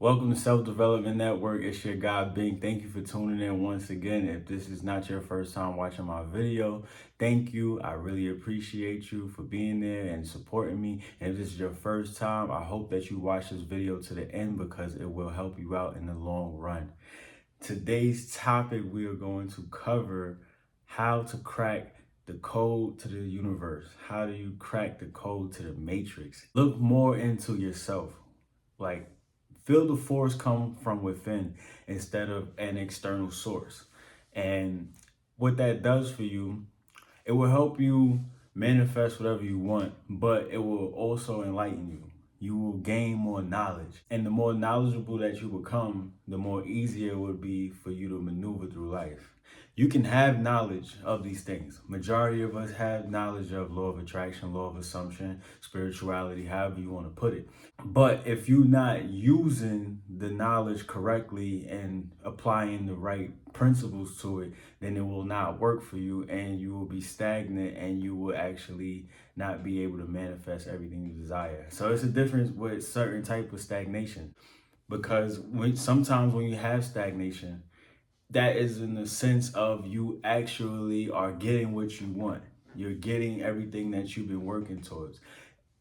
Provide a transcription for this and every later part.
Welcome to Self-Development Network. It's your guy, Bing. Thank you for tuning in once again. If this is not your first time watching my video, thank you. I really appreciate you for being there and supporting me. And if this is your first time, I hope that you watch this video to the end because it will help you out in the long run. Today's topic, we are going to cover how to crack the code to the universe. How do you crack the code to the matrix? Look more into yourself. Like, feel the force come from within instead of an external source. And what that does for you, it will help you manifest whatever you want, but it will also enlighten you. You will gain more knowledge. And the more knowledgeable that you become, the more easier it would be for you to maneuver through life. You can have knowledge of these things. Majority of us have knowledge of law of attraction, law of assumption, spirituality, however you want to put it. But if you're not using the knowledge correctly and applying the right principles to it, then it will not work for you and you will be stagnant and you will actually not be able to manifest everything you desire. So it's a difference with certain type of stagnation, because sometimes when you have stagnation, that is in the sense of you actually are getting what you want. You're getting everything that you've been working towards.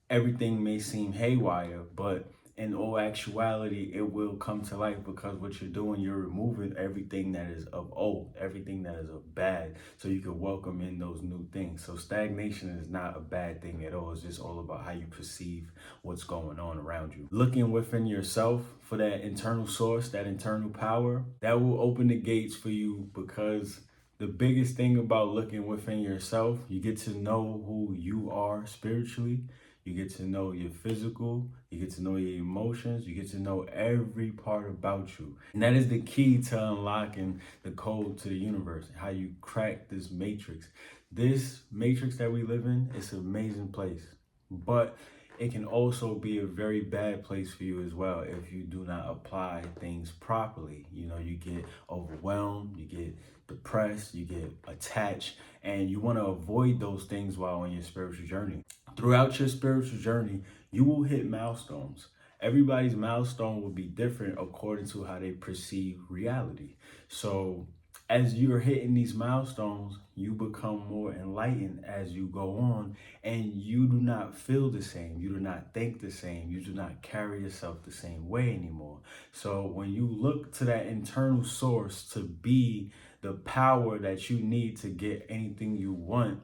Everything may seem haywire, but in all actuality, it will come to life because what you're doing, you're removing everything that is of old, everything that is of bad, so you can welcome in those new things. So stagnation is not a bad thing at all. It's just all about how you perceive what's going on around you. Looking within yourself for that internal source, that internal power, that will open the gates for you, because the biggest thing about looking within yourself, you get to know who you are spiritually. You get to know your physical, you get to know your emotions, you get to know every part about you. And that is the key to unlocking the code to the universe, how you crack this matrix. This matrix that we live in, it's an amazing place, but it can also be a very bad place for you as well if you do not apply things properly. You get overwhelmed, you get depressed, you get attached, and you want to avoid those things while on your spiritual journey. Throughout your spiritual journey, you will hit milestones. Everybody's milestone will be different according to how they perceive reality. So as you're hitting these milestones, you become more enlightened as you go on, and you do not feel the same. You do not think the same. You do not carry yourself the same way anymore. So when you look to that internal source to be the power that you need to get anything you want,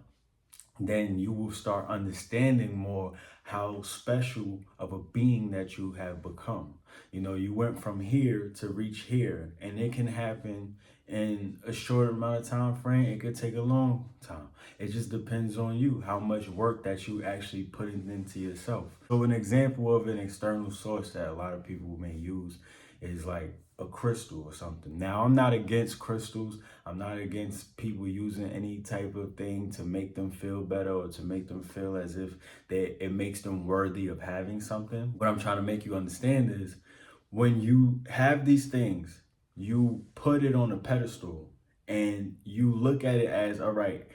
then you will start understanding more how special of a being that you have become. You went from here to reach here, and it can happen in a short amount of time frame. It could take a long time. It just depends on you, how much work that you actually put into yourself. So an example of an external source that a lot of people may use is like a crystal or something. Now, I'm not against crystals. I'm not against people using any type of thing to make them feel better or to make them feel as if it makes them worthy of having something. What I'm trying to make you understand is, when you have these things, you put it on a pedestal and you look at it as, all right,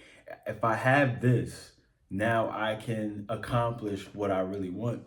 if I have this, now I can accomplish what I really want.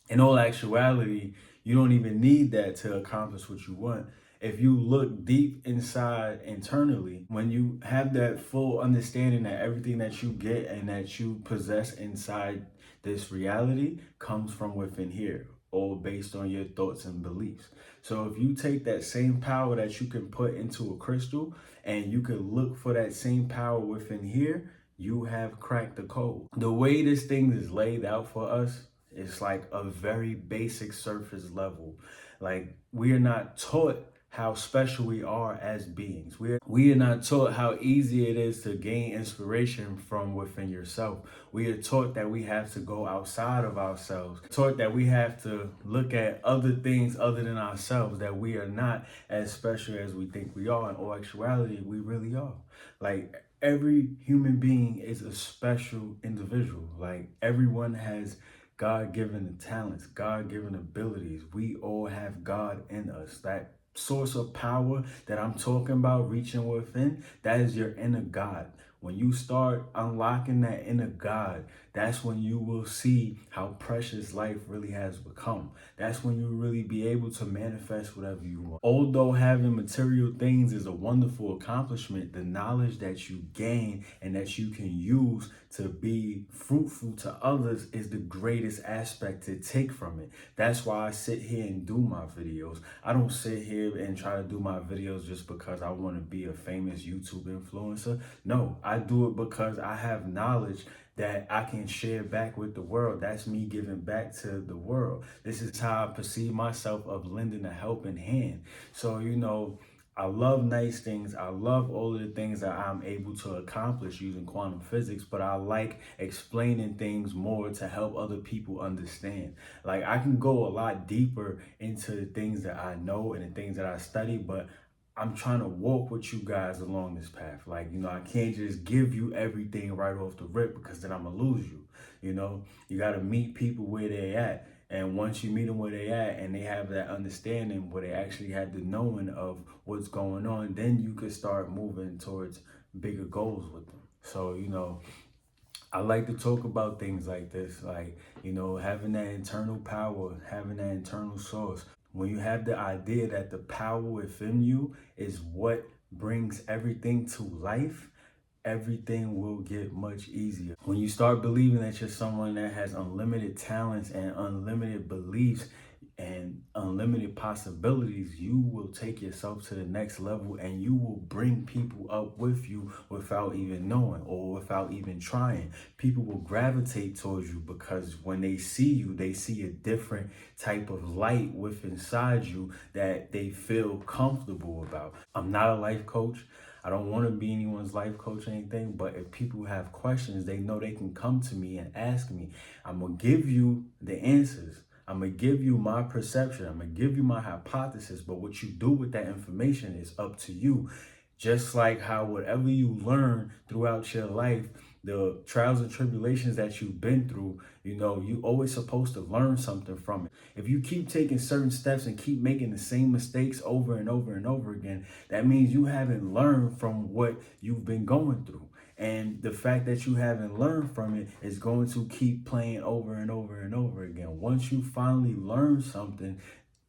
In all actuality, you don't even need that to accomplish what you want. If you look deep inside internally, when you have that full understanding that everything that you get and that you possess inside this reality comes from within here, all based on your thoughts and beliefs. So if you take that same power that you can put into a crystal and you can look for that same power within here, you have cracked the code. The way this thing is laid out for us, it's like a very basic surface level. Like, we are not taught how special we are as beings. We are not taught how easy it is to gain inspiration from within yourself. We are taught that we have to go outside of ourselves. Taught that we have to look at other things other than ourselves, that we are not as special as we think we are. In all actuality, we really are. Like, every human being is a special individual. Like, everyone has God-given talents, God-given abilities. We all have God in us. That source of power that I'm talking about, reaching within, that is your inner God. When you start unlocking that inner God, that's when you will see how precious life really has become. That's when you really be able to manifest whatever you want. Although having material things is a wonderful accomplishment, the knowledge that you gain and that you can use to be fruitful to others is the greatest aspect to take from it. That's why I sit here and do my videos. I don't sit here and try to do my videos just because I want to be a famous YouTube influencer. No, I do it because I have knowledge that I can share back with the world. That's me giving back to the world. This is how I perceive myself, of lending a helping hand. So, I love nice things. I love all of the things that I'm able to accomplish using quantum physics, but I like explaining things more to help other people understand. Like, I can go a lot deeper into the things that I know and the things that I study, but I'm trying to walk with you guys along this path. Like, I can't just give you everything right off the rip, because then I'm gonna lose you. You got to meet people where they at. And once you meet them where they at and they have that understanding, where they actually have the knowing of what's going on, then you could start moving towards bigger goals with them. So, I like to talk about things like this, like, having that internal power, having that internal source. When you have the idea that the power within you is what brings everything to life, everything will get much easier. When you start believing that you're someone that has unlimited talents and unlimited beliefs and unlimited possibilities, you will take yourself to the next level, and you will bring people up with you without even knowing or without even trying. People will gravitate towards you because when they see you, they see a different type of light within inside you that they feel comfortable about. I'm not a life coach. I don't want to be anyone's life coach or anything, but if people have questions, they know they can come to me and ask me. I'm going to give you the answers. I'm going to give you my perception. I'm going to give you my hypothesis, but what you do with that information is up to you. Just like how whatever you learn throughout your life, the trials and tribulations that you've been through, you always supposed to learn something from it. If you keep taking certain steps and keep making the same mistakes over and over and over again, that means you haven't learned from what you've been going through. And the fact that you haven't learned from it is going to keep playing over and over and over again. Once you finally learn something,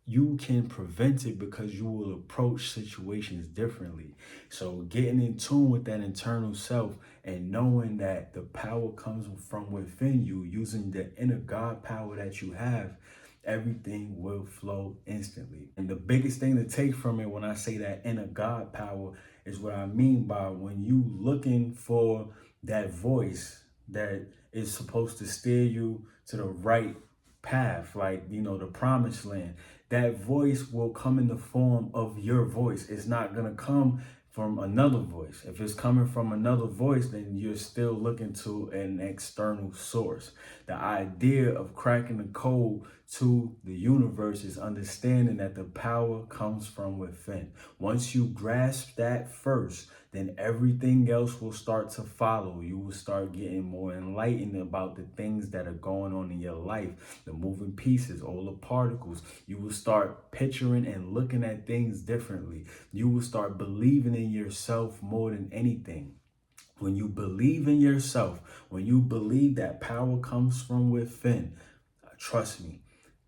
you can prevent it because you will approach situations differently. So getting in tune with that internal self and knowing that the power comes from within you, using the inner God power that you have, everything will flow instantly. And the biggest thing to take from it when I say that inner God power is what I mean by when you looking for that voice that is supposed to steer you to the right path, like, the promised land. That voice will come in the form of your voice. It's not going to come from another voice. If it's coming from another voice, then you're still looking to an external source. The idea of cracking the code to the universe is understanding that the power comes from within. Once you grasp that first, then everything else will start to follow. You will start getting more enlightened about the things that are going on in your life, the moving pieces, all the particles. You will start picturing and looking at things differently. You will start believing in yourself more than anything. When you believe in yourself, when you believe that power comes from within, trust me,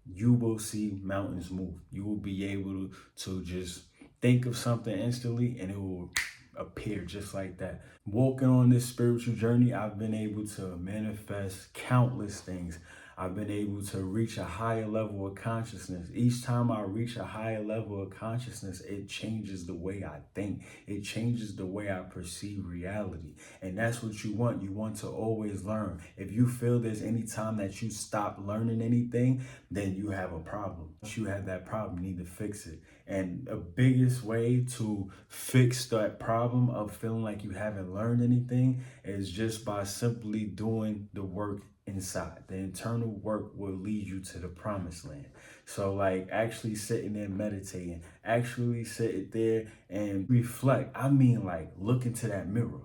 you will see mountains move. You will be able to just think of something instantly and it will appear just like that. Walking on this spiritual journey, I've been able to manifest countless things. I've been able to reach a higher level of consciousness. Each time I reach a higher level of consciousness, it changes the way I think. It changes the way I perceive reality. And that's what you want. You want to always learn. If you feel there's any time that you stop learning anything, then you have a problem. Once you have that problem, you need to fix it. And the biggest way to fix that problem of feeling like you haven't learned anything is just by simply doing the work inside. The internal work will lead you to the promised land. So like actually sitting there meditating, actually sitting there and reflect. I mean, like look into that mirror.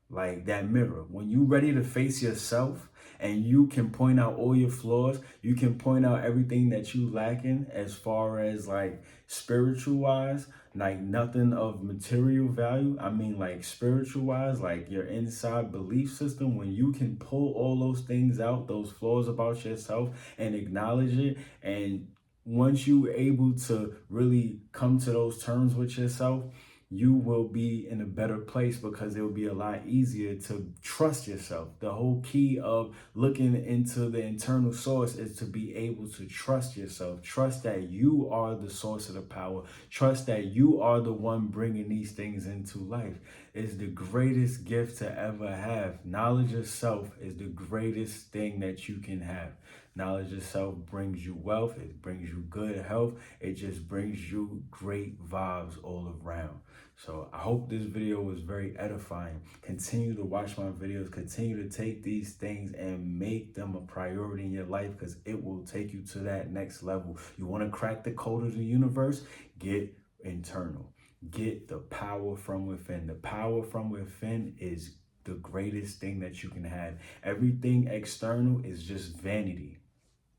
Like that mirror. When you ready to face yourself and you can point out all your flaws. You can point out everything that you lacking as far as like spiritual wise, like nothing of material value. I mean, like spiritual wise, like your inside belief system. When you can pull all those things out, those flaws about yourself, and acknowledge it, and once you're able to really come to those terms with yourself, you will be in a better place because it will be a lot easier to trust yourself. The whole key of looking into the internal source is to be able to trust yourself. Trust that you are the source of the power. Trust that you are the one bringing these things into life. It's the greatest gift to ever have. Knowledge of self is the greatest thing that you can have. Knowledge of self brings you wealth. It brings you good health. It just brings you great vibes all around. So I hope this video was very edifying. Continue to watch my videos. Continue to take these things and make them a priority in your life, because it will take you to that next level. You want to crack the code of the universe? Get internal. Get the power from within. The power from within is the greatest thing that you can have. Everything external is just vanity.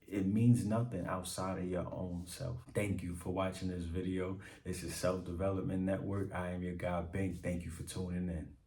It means nothing outside of your own self. Thank you for watching this video. This is Self Development Network. I am your guy, Bink. Thank you for tuning in.